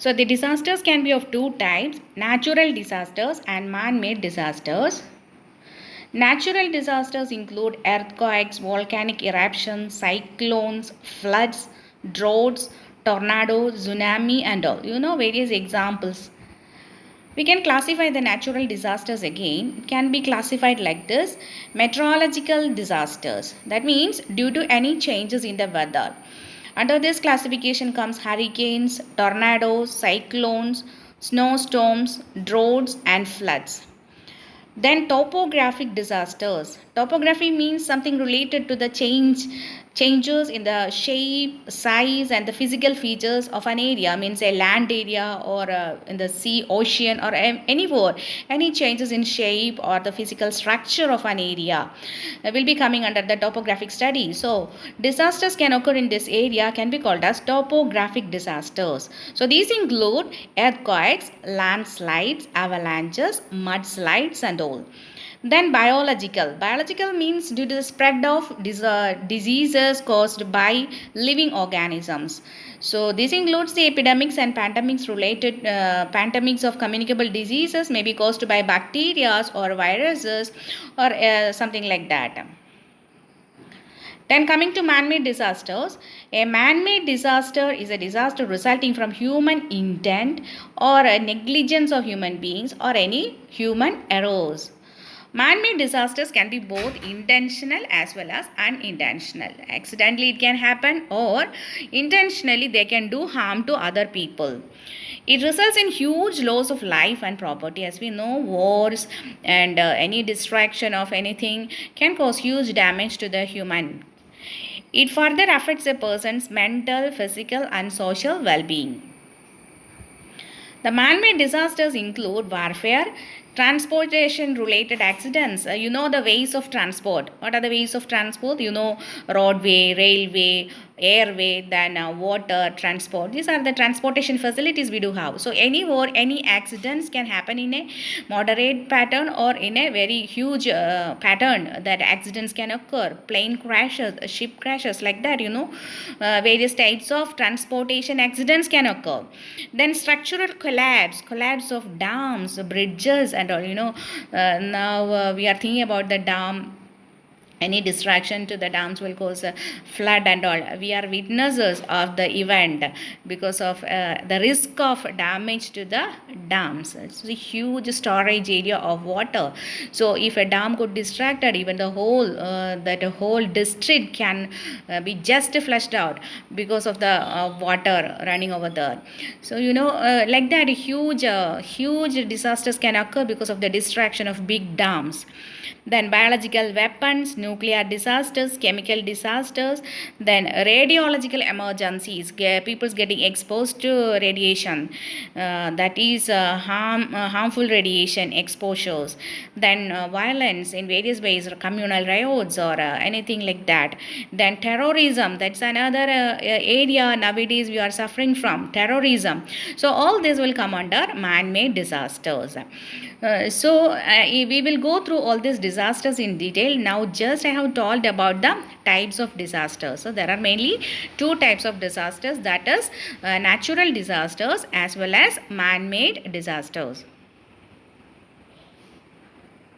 So the disasters can be of two types: natural disasters and man-made disasters. Natural disasters include earthquakes, volcanic eruptions, cyclones, floods, droughts, tornadoes, tsunami, and all. Various examples. We can classify the natural disasters again. It can be classified like this: meteorological disasters. That means due to any changes in the weather. Under this classification comes hurricanes, tornadoes, cyclones, snowstorms, droughts, and floods. Then topographic disasters. Topography means something related to the changes in the shape, size, and the physical features of an area. Means a land area or in the sea, ocean, or anywhere. Any changes in shape or the physical structure of an area will be coming under the topographic study. So disasters can occur in this area can be called as topographic disasters. So these include earthquakes, landslides, avalanches, mudslides, and all. Then biological. Biological means due to the spread of diseases caused by living organisms. So this includes the epidemics and pandemics related pandemics of communicable diseases may be caused by bacteria or viruses or something like that. Then coming to man-made disasters, a man-made disaster is a disaster resulting from human intent or a negligence of human beings or any human errors. Man-made disasters can be both intentional as well as unintentional. Accidentally it can happen, or intentionally they can do harm to other people. It results in huge loss of life and property. As we know, wars and any distraction of anything can cause huge damage to the human. It further affects a person's mental, physical, and social well-being. The man-made disasters include warfare, transportation related accidents. The ways of transport. What are the ways of transport? Roadway, railway, airway, then water transport. These are the transportation facilities we do have. So anywhere any accidents can happen in a moderate pattern or in a very huge pattern that accidents can occur. Plane crashes, ship crashes, like that. Various types of transportation accidents can occur. Then structural collapse of dams, bridges, and all. Now we are thinking about the dam. Any distraction to the dams will cause a flood and all. We are witnesses of the event because of the risk of damage to the dams. It's a huge storage area of water. So if a dam got distracted, even the whole district can be just flushed out because of the water running over there. So like that, huge disasters can occur because of the distraction of big dams. Then biological weapons, nuclear disasters, chemical disasters, then radiological emergencies, people's getting exposed to radiation, that is harmful radiation exposures. Then violence in various ways, communal riots or anything like that. Then terrorism, that's another area nowadays we are suffering from, terrorism. So all this will come under man-made disasters. We will go through all these disasters in detail. Now just I have told about the types of disasters. So there are mainly two types of disasters, that is natural disasters as well as man-made disasters.